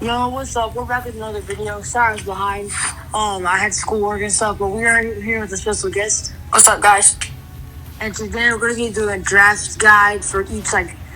Yo, what's up? We're back with another video. Sorry I was behind. I had schoolwork and stuff, but we are here with a special guest. What's up, guys? And today we're going to be doing a draft guide for each,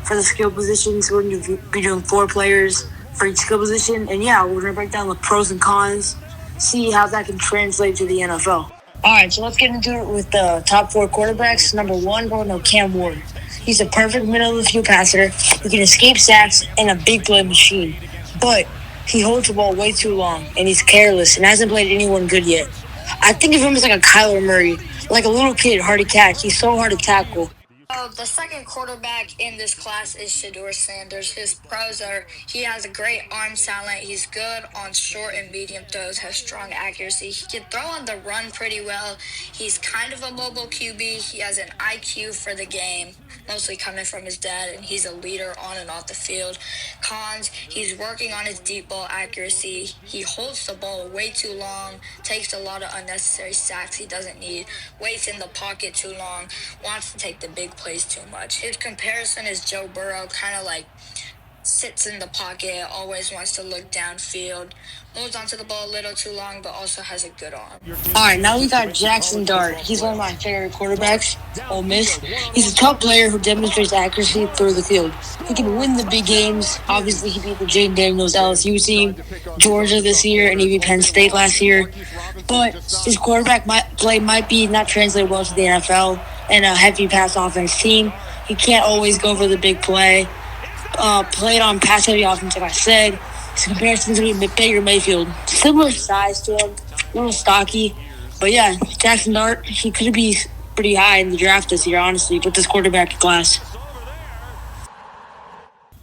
for the skill positions. We're going to be doing 4 players for each skill position. And yeah, we're going to break down the pros and cons, see how that can translate to the NFL. All right, so let's get into it with the top 4 quarterbacks. Number 1, we're going to Cam Ward. He's a perfect middle of the field passer who can escape sacks and a big play machine. But he holds the ball way too long, and he's careless and hasn't played anyone good yet. I think of him as like a Kyler Murray, like a little kid, hard to catch. He's so hard to tackle. The second quarterback in this class is Shedeur Sanders. His pros are he has a great arm talent. He's good on short and medium throws, has strong accuracy. He can throw on the run pretty well. He's kind of a mobile QB. He has an IQ for the game, mostly coming from his dad, and he's a leader on and off the field. Cons, he's working on his deep ball accuracy. He holds the ball way too long, takes a lot of unnecessary sacks he doesn't need, waits in the pocket too long, wants to take the big plays too much. His comparison is Joe Burrow, kind of like sits in the pocket, always wants to look downfield, moves onto the ball a little too long, but also has a good arm. All right, now we got Jackson Dart. He's one of my favorite quarterbacks, Ole Miss. He's a top player who demonstrates accuracy through the field. He can win the big games. Obviously, he beat the Jane Daniels LSU team, Georgia this year, and he beat Penn State last year. But his quarterback play might be not translate well to the NFL and a heavy pass offense team. He can't always go for the big play. Played on pass-heavy offense, like I said. His comparison to Baker Mayfield. Similar size to him, a little stocky. But yeah, Jackson Dart, he could be pretty high in the draft this year, honestly, with this quarterback class.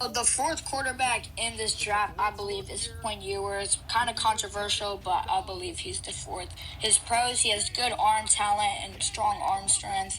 The fourth quarterback in this draft, I believe, is Quinn Ewers. Kind of controversial, but I believe he's the fourth. His pros, he has good arm talent and strong arm strength.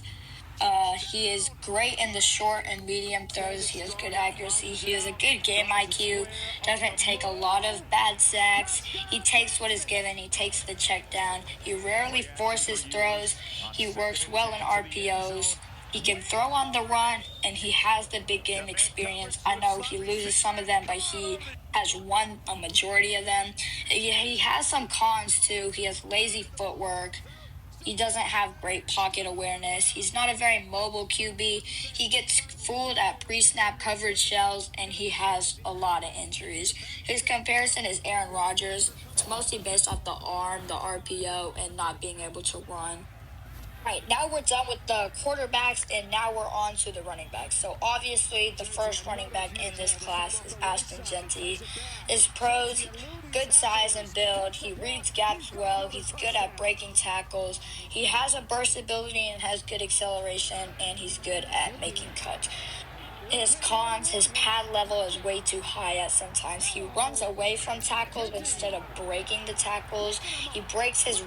He is great in the short and medium throws. He has good accuracy. He has a good game IQ. Doesn't take a lot of bad sacks. He takes what is given. He takes the check down. He rarely forces throws. He works well in RPOs. He can throw on the run, and he has the big game experience. I know he loses some of them, but he has won a majority of them. He has some cons, too. He has lazy footwork. He doesn't have great pocket awareness. He's not a very mobile QB. He gets fooled at pre-snap coverage shells, and he has a lot of injuries. His comparison is Aaron Rodgers. It's mostly based off the arm, the RPO, and not being able to run. All right, now we're done with the quarterbacks, and now we're on to the running backs. So obviously, the first running back in this class is Ashton Jeanty. His pros, good size and build. He reads gaps well. He's good at breaking tackles. He has a burst ability and has good acceleration, and he's good at making cuts. His cons, his pad level is way too high at sometimes. He runs away from tackles instead of breaking the tackles. He breaks his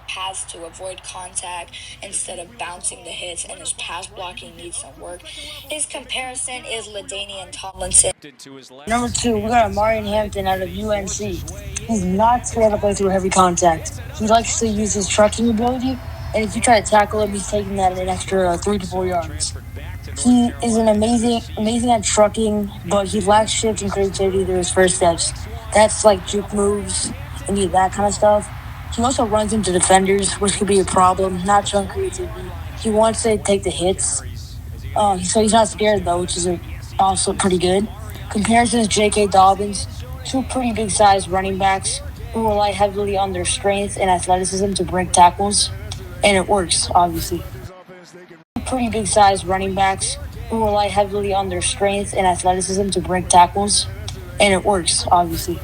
paths to avoid contact instead of bouncing the hits, and his pass blocking needs some work. His comparison is LaDainian Tomlinson. Number 2, we got Marion Hampton out of UNC. He's not scared to play through heavy contact. He likes to use his trucking ability, and if you try to tackle him, he's taking that an extra 3 to 4 yards. He is an amazing at trucking, but he lacks shift and creativity through his first steps. That's like juke moves and that kind of stuff. He also runs into defenders, which could be a problem, not showing creativity. He wants to take the hits, so he's not scared, though, which is also pretty good. Comparison is J.K. Dobbins, 2 pretty big-sized running backs who rely heavily on their strength and athleticism to break tackles, and it works, obviously. Pretty big-sized running backs who rely heavily on their strength and athleticism to break tackles, and it works, obviously.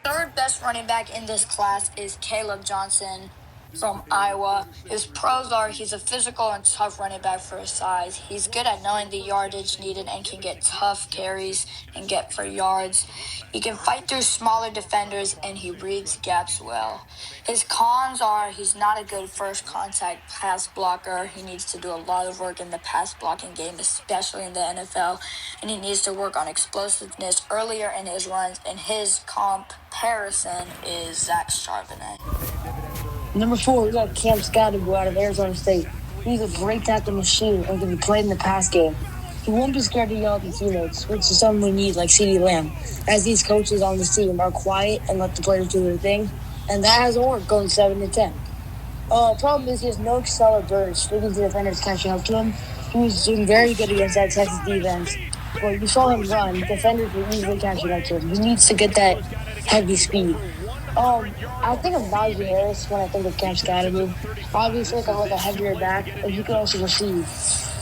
Third best running back in this class is Caleb Johnson from Iowa. His pros are he's a physical and tough running back for his size. He's good at knowing the yardage needed and can get tough carries and get for yards. He can fight through smaller defenders, and he reads gaps well. His cons are he's not a good first contact pass blocker. He needs to do a lot of work in the pass blocking game, especially in the NFL, and he needs to work on explosiveness earlier in his runs, and his comparison is Zach Charbonnet. Number 4, we got Cam Scotty out of Arizona State. He's a great tackle machine and can be played in the pass game. He won't be scared to yell at his teammates, which is something we need, like CeeDee Lamb, as these coaches on this team are quiet and let the players do their thing, and that hasn't worked going 7-10. Problem is he has no stellar burst, leaving the defenders catching up to him. He was doing very good against that Texas defense. Well, you saw him run. Defenders were easily catching up to him. He needs to get that heavy speed. I think of Najee Harris when I think of Camp Academy. Obviously, kind of like a heavier back, but he can also receive.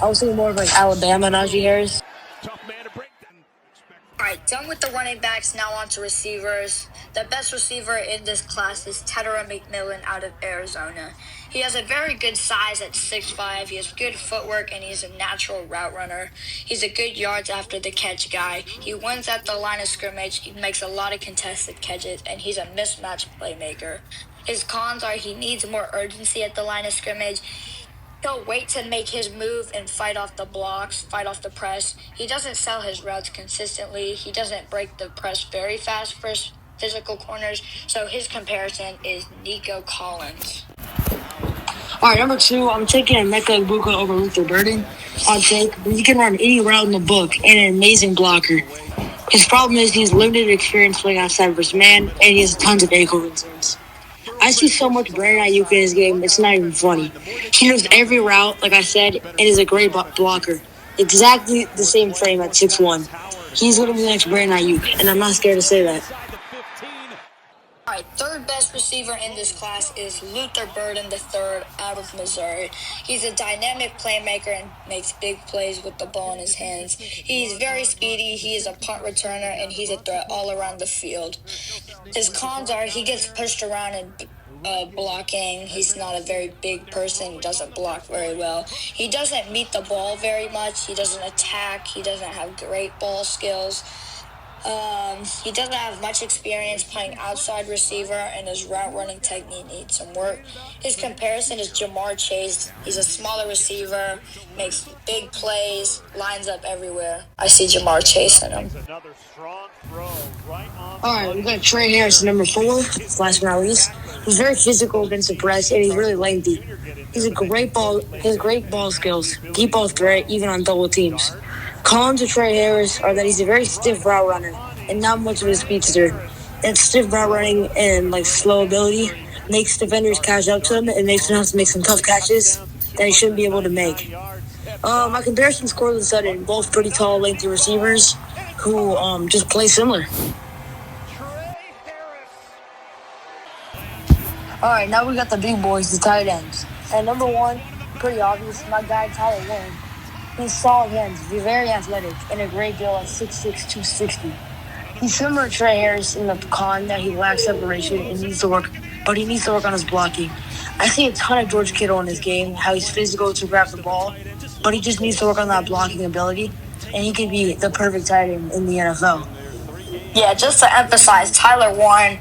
I was thinking more of like Alabama Najee Harris. All right, done with the running backs, now on to receivers. The best receiver in this class is Tedera McMillan out of Arizona. He has a very good size at 6'5". He has good footwork, and he's a natural route runner. He's a good yards after the catch guy. He wins at the line of scrimmage. He makes a lot of contested catches, and he's a mismatch playmaker. His cons are he needs more urgency at the line of scrimmage. He'll wait to make his move and fight off the blocks, fight off the press. He doesn't sell his routes consistently. He doesn't break the press very fast for physical corners. So his comparison is Nico Collins. All right, number 2, I'm taking Emeka Egbuka over Luther Burden. I'll take, he can run any route in the book and an amazing blocker. His problem is he's limited experience playing outside versus man, and he has tons of ankle concerns. I see so much Brandon Ayuk in his game, it's not even funny. He knows every route, like I said, and is a great blocker. Exactly the same frame at 6'1". He's going to be the next Brandon Ayuk, and I'm not scared to say that. All right, third best receiver in this class is Luther Burden III out of Missouri. He's a dynamic playmaker and makes big plays with the ball in his hands. He's very speedy, he is a punt returner, and he's a threat all around the field. His cons are he gets pushed around and blocking. He's not a very big person. He doesn't block very well. He doesn't meet the ball very much. He doesn't attack. He doesn't have great ball skills. He doesn't have much experience playing outside receiver, and his route running technique needs some work. His comparison is Ja'Marr Chase. He's a smaller receiver, makes big plays, lines up everywhere. I see Ja'Marr Chase in him. All right, we got Trey Harris, number 4, last but not least. He's very physical against the press, and he's really lengthy. He has great ball skills, deep ball threat, even on double teams. Cons of Trey Harris are that he's a very stiff route runner and not much of a speedster. That stiff route running and like slow ability makes defenders catch up to him and makes him have to make some tough catches that he shouldn't be able to make. My comparison is Courtland Sutton, both pretty tall, lengthy receivers who just play similar. All right, now we got the big boys, the tight ends. And number 1, pretty obvious, my guy Tyler Warren. He's solid hands, he's very athletic, and a great deal at 6'6", 260. He's similar to Trey Harris in the con that he lacks separation and needs to work, but he needs to work on his blocking. I see a ton of George Kittle in his game, how he's physical to grab the ball, but he just needs to work on that blocking ability, and he could be the perfect tight end in the NFL. Yeah, just to emphasize, Tyler Warren,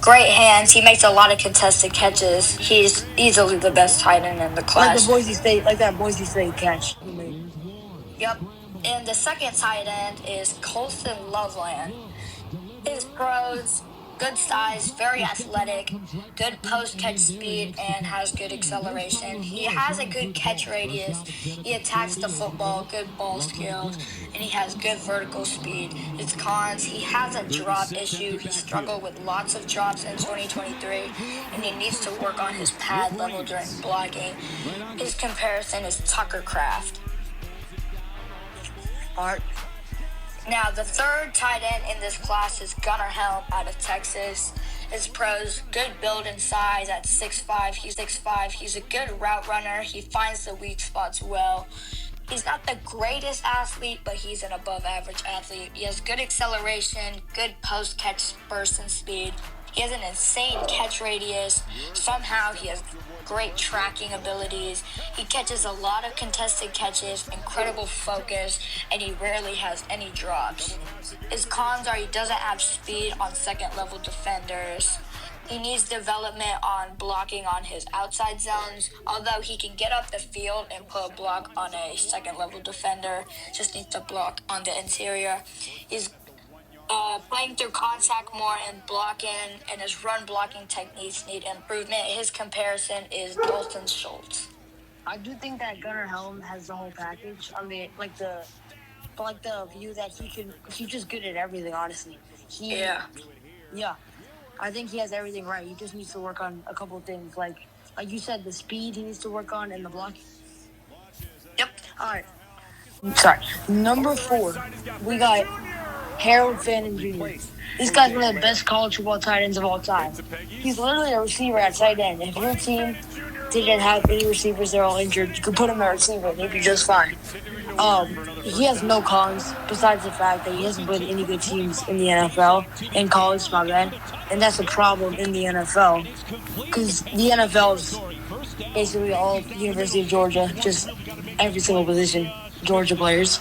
great hands. He makes a lot of contested catches. He's easily the best tight end in the class. Like that Boise State catch. Yep. And the second tight end is Colston Loveland. His pros, good size, very athletic, good post-catch speed, and has good acceleration. He has a good catch radius. He attacks the football, good ball skills, and he has good vertical speed. His cons, he has a drop issue. He struggled with lots of drops in 2023, and he needs to work on his pad level during blocking. His comparison is Tucker Kraft. Art. Now, the third tight end in this class is Gunnar Helm out of Texas. His pros, good build and size at 6'5". He's a good route runner. He finds the weak spots well. He's not the greatest athlete, but he's an above-average athlete. He has good acceleration, good post-catch burst and speed. He has an insane catch radius. Somehow he has great tracking abilities. He catches a lot of contested catches, incredible focus, and he rarely has any drops. His cons are he doesn't have speed on second-level defenders. He needs development on blocking on his outside zones. Although he can get up the field and put a block on a second-level defender, just needs to block on the interior. He's playing through contact more and blocking, and his run blocking techniques need improvement. His comparison is Dalton Schultz. I do think that Gunnar Helm has the whole package. I mean, like the but like the view that he's just good at everything. Honestly, yeah. I think he has everything right. He just needs to work on a couple of things, like you said, the speed he needs to work on and the block. Yep. All right. Sorry. Number 4, we got Harold Fannin Jr. This guy's one of the best college football tight ends of all time. He's literally a receiver at tight end. If your team didn't have any receivers, they're all injured, you could put him at receiver and he'd be just fine. He has no cons besides the fact that he hasn't played any good teams in the NFL, in college, my bad. And that's a problem in the NFL because the NFL is basically all University of Georgia, just every single position, Georgia players.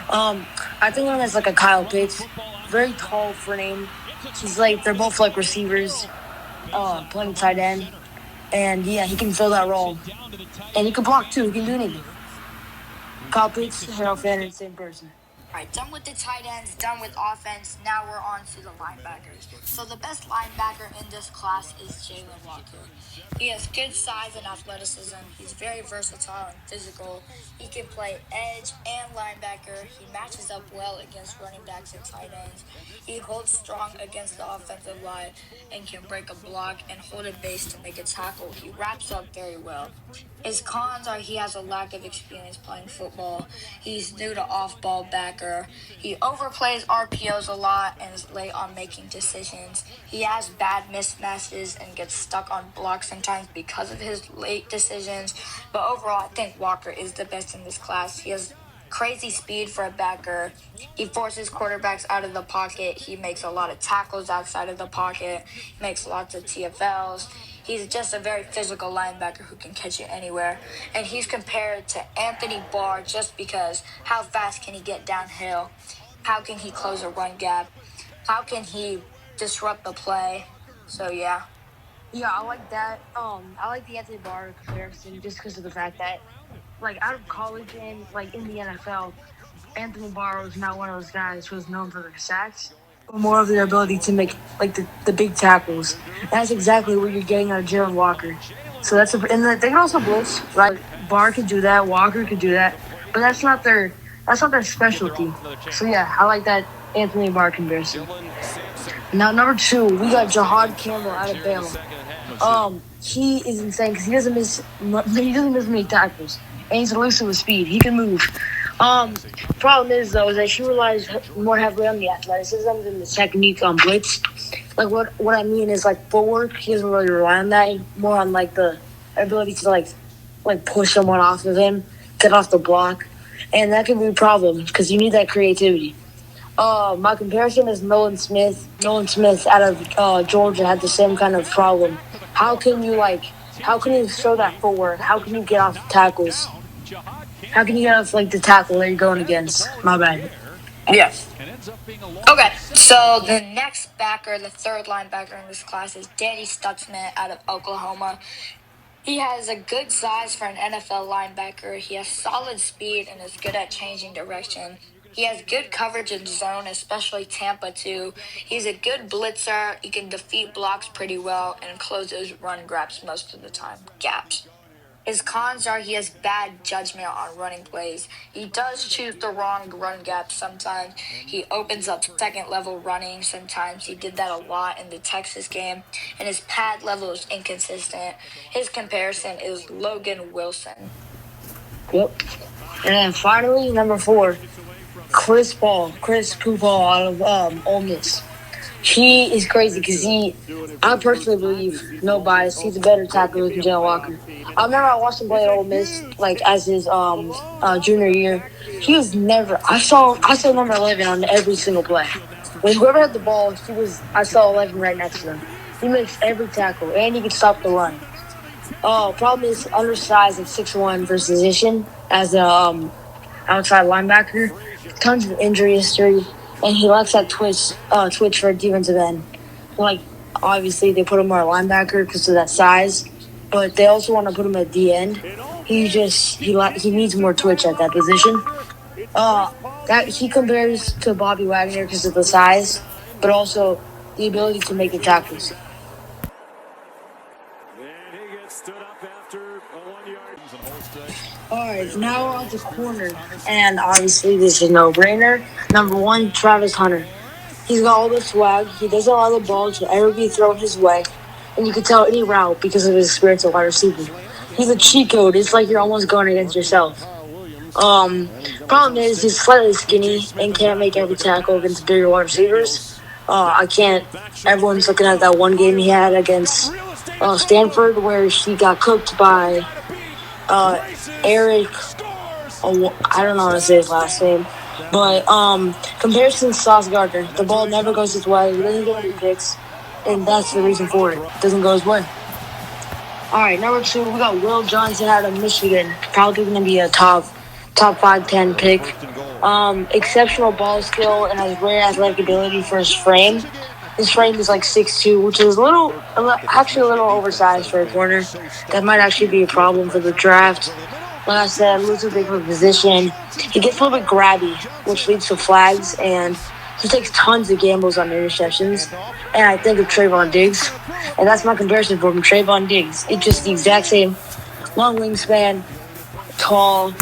I think of him as like a Kyle Pitts, very tall frame. He's like, they're both like receivers, playing tight end. And yeah, he can fill that role. And he can block too, he can do anything. Kyle Pitts, Harold Fannin, same person. All right, done with the tight ends, done with offense. Now we're on to the linebackers. So the best linebacker in this class is Jalen Walker. He has good size and athleticism. He's very versatile and physical. He can play edge and linebacker. He matches up well against running backs and tight ends. He holds strong against the offensive line and can break a block and hold a base to make a tackle. He wraps up very well. His cons are he has a lack of experience playing football. He's new to off-ball backer. He overplays RPOs a lot and is late on making decisions. He has bad mismatches and gets stuck on blocks sometimes because of his late decisions. But overall, I think Walker is the best in this class. He has crazy speed for a backer. He forces quarterbacks out of the pocket. He makes a lot of tackles outside of the pocket. He makes lots of TFLs. He's just a very physical linebacker who can catch it anywhere. And he's compared to Anthony Barr just because how fast can he get downhill? How can he close a run gap? How can he disrupt the play? So, yeah. Yeah, I like that. I like the Anthony Barr comparison just because of the fact that, like, out of college and, like, in the NFL, Anthony Barr was not one of those guys who was known for their sacks, but more of their ability to make, like, the big tackles. That's exactly what you're getting out of Jalen Walker. So and they can also blitz, right? Barr could do that, Walker could do that, but that's not their specialty. So, yeah, I like that Anthony Barr comparison. Now, number 2, we got Jahad Campbell out of Bama. He is insane because he doesn't miss many tackles, and he's elusive with speed. He can move. Problem is though is that she relies more heavily on the athleticism than the technique on blitz. Like what I mean is like footwork. He doesn't really rely on that. More on like the ability to like push someone off of him, get off the block, and that can be a problem because you need that creativity. My comparison is Nolan Smith. Nolan Smith out of Georgia had the same kind of problem. How can you show that footwork? How can you get off tackles? How can you get off like the tackle that you're going against? My bad. Yeah. Okay, so the next backer, the third linebacker in this class is Danny Stutzman out of Oklahoma. He has a good size for an NFL linebacker. He has solid speed and is good at changing direction. He has good coverage in zone, especially Tampa too. He's a good blitzer. He can defeat blocks pretty well and closes run gaps most of the time. Gaps. His cons are he has bad judgment on running plays. He does choose the wrong run gap sometimes. He opens up second level running sometimes. He did that a lot in the Texas game. And his pad level is inconsistent. His comparison is Logan Wilson. Yep. And then finally, number 4, Chris Poopall out of Ole Miss. He is crazy because I personally believe, no bias, he's a better tackler than Jalen Walker. I remember I watched him play at Ole Miss, like, as his junior year. He was never, I saw number 11 on every single play. When whoever had the ball, I saw 11 right next to him. He makes every tackle, and he can stop the run. Problem is undersized at 6'1" for his position as a outside linebacker. Tons of injury history. And he likes that twitch for a defensive end. Like, obviously, they put him more linebacker because of that size, but they also want to put him at the end. He needs more twitch at that position. That he compares to Bobby Wagner because of the size, but also the ability to make the tackles. All right, now we're on to corner, and obviously this is no brainer. Number one, Travis Hunter. He's got all the swag. He doesn't allow the ball to ever be thrown his way, and you can tell any route because of his experience at wide receiver. He's a cheat code. It's like you're almost going against yourself. Um, Problem is he's slightly skinny and can't make every tackle against bigger wide receivers. I can't. Everyone's looking at that one game he had against Stanford where he got cooked by Eric. Oh, I don't know how to say his last name, but comparison to Sauce Gardner, the ball never goes his way. He doesn't get any picks, and that's the reason for it. It doesn't go his way. All right, number two, we got Will Johnson out of Michigan. Probably going to be a top 5-10 pick. Exceptional ball skill and has great athletic ability for his frame. His frame is like 6'2", which is actually a little oversized for a corner. That might actually be a problem for the draft. Like I said, a little too big for a position. He gets a little bit grabby, which leads to flags, and he takes tons of gambles on interceptions. And I think of Trayvon Diggs, and that's my comparison for him, Trayvon Diggs. It's just the exact same long wingspan, tall,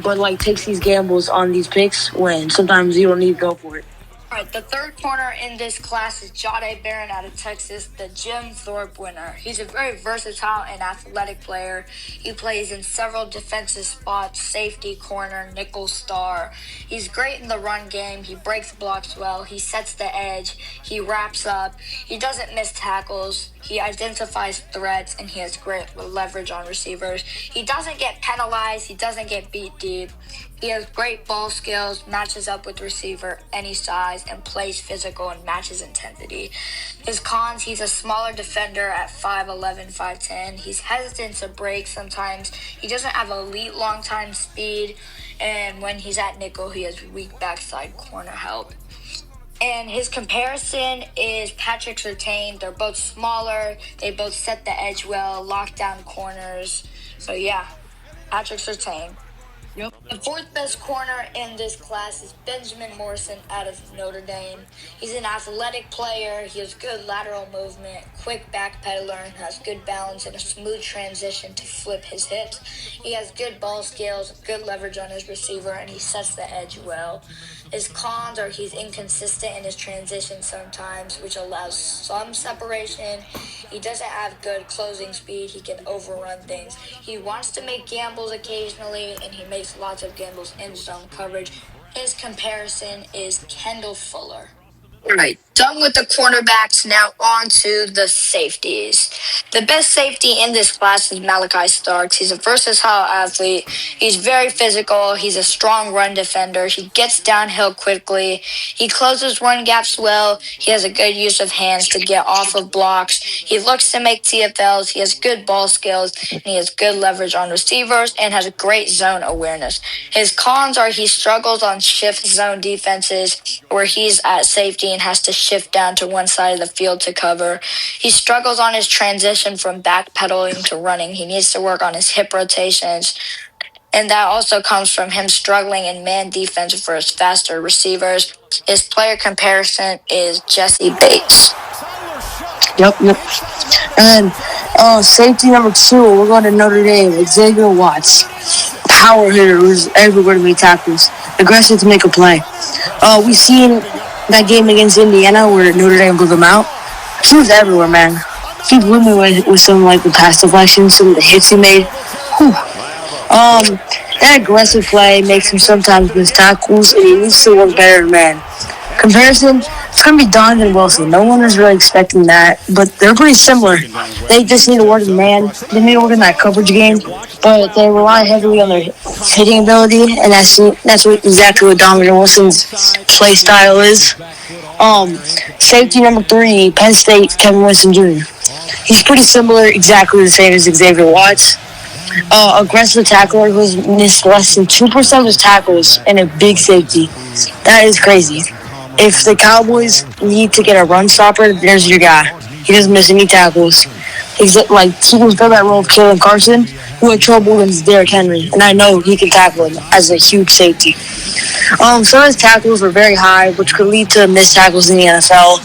but like takes these gambles on these picks when sometimes you don't need to go for it. All right, the third corner in this class is Jahdae Barron out of Texas, the Jim Thorpe winner. He's a very versatile and athletic player. He plays in several defensive spots, safety, corner, nickel, star. He's great in the run game. He breaks blocks well. He sets the edge. He wraps up. He doesn't miss tackles. He identifies threats, and he has great leverage on receivers. He doesn't get penalized. He doesn't get beat deep. He has great ball skills, matches up with receiver any size, and plays physical and matches intensity. His cons, he's a smaller defender at 5'11", 5'10". He's hesitant to break sometimes. He doesn't have elite long time speed, and when he's at nickel, he has weak backside corner help. And his comparison is Patrick Surtain. They're both smaller. They both set the edge well, lock down corners. So yeah, Patrick Surtain. Yep. The fourth best corner in this class is Benjamin Morrison out of Notre Dame. He's an athletic player. He has good lateral movement, quick backpedaler, and has good balance and a smooth transition to flip his hips. He has good ball skills, good leverage on his receiver, and he sets the edge well. His cons are he's inconsistent in his transition sometimes, which allows some separation. He doesn't have good closing speed. He can overrun things. He wants to make gambles occasionally, and he makes lots of gambles in zone coverage. His comparison is Kendall Fuller. All right, done with the cornerbacks, now on to the safeties. The best safety in this class is Malachi Starks. He's a versatile athlete. He's very physical. He's a strong run defender. He gets downhill quickly. He closes run gaps well. He has a good use of hands to get off of blocks. He looks to make TFLs. He has good ball skills, and he has good leverage on receivers and has a great zone awareness. His cons are he struggles on shift zone defenses where he's at safety and has to shift down to one side of the field to cover. He struggles on his transition from backpedaling to running. He needs to work on his hip rotations. And that also comes from him struggling in man defense for his faster receivers. His player comparison is Jesse Bates. Yep. And safety number two, we're going to Notre Dame, Xavier Watts. Power hitter who's everywhere to make tackles. Aggressive to make a play. We've seen that game against Indiana where Notre Dame blew them out. He was everywhere, man. He blew me with some like the pass deflections, some of the hits he made. Whew. That aggressive play makes him sometimes miss tackles, and he needs to work better, man. Comparison, it's going to be Donovan Wilson. No one was really expecting that, but they're pretty similar. They just need to work in man. They need to work in that coverage game, but they rely heavily on their hitting ability, and that's exactly what Donovan Wilson's play style is. Safety number three, Penn State, Kevin Winston Jr. He's pretty similar, exactly the same as Xavier Watts. Aggressive tackler who's missed less than 2% of his tackles and a big safety. That is crazy. If the Cowboys need to get a run stopper, there's your guy. He doesn't miss any tackles. He's like he can fill that role of Kalen Carson, who had trouble against Derrick Henry, and I know he can tackle him as a huge safety. Some of his tackles were very high, which could lead to missed tackles in the NFL.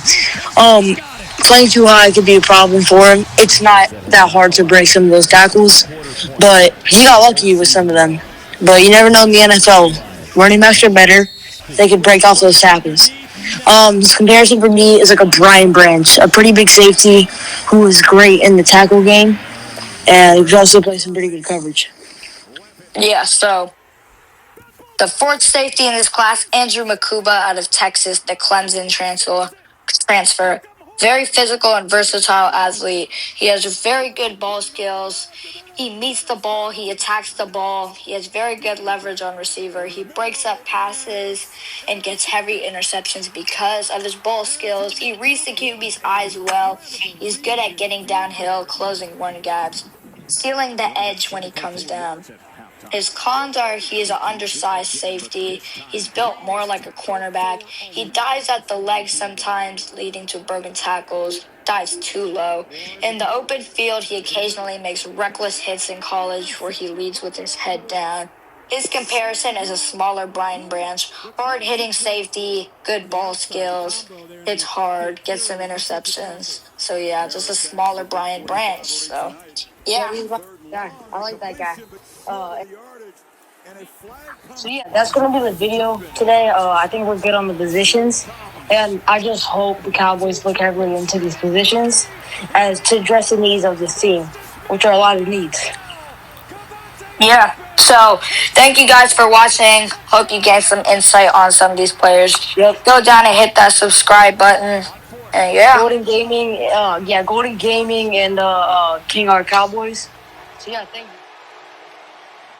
playing too high could be a problem for him. It's not that hard to break some of those tackles, but he got lucky with some of them. But you never know in the NFL. Running backs are better. They could break off those tackles. This comparison for me is like a Brian Branch, a pretty big safety who is great in the tackle game, and he could also play some pretty good coverage. Yeah, so the fourth safety in this class, Andrew Makuba out of Texas, the Clemson transfer. Very physical and versatile athlete. He has very good ball skills. He meets the ball. He attacks the ball. He has very good leverage on receiver. He breaks up passes and gets heavy interceptions because of his ball skills. He reads the QB's eyes well. He's good at getting downhill, closing run gaps, stealing the edge when he comes down. His cons are he is an undersized safety. He's built more like a cornerback. He dives at the legs sometimes, leading to broken tackles. Dives too low. In the open field, he occasionally makes reckless hits in college where he leads with his head down. His comparison is a smaller Brian Branch, hard-hitting safety, good ball skills, hits hard, gets some interceptions. So yeah, just a smaller Brian Branch. So yeah. Yeah, I like that guy. So yeah, that's gonna be the video today. I think we're good on the positions, and I just hope the Cowboys look heavily into these positions as to address the needs of this team, which are a lot of needs. Yeah. So thank you guys for watching. Hope you gained some insight on some of these players. Yep. Go down and hit that subscribe button. And yeah. Golden Gaming, Golden Gaming and King R Cowboys. So yeah, thank you.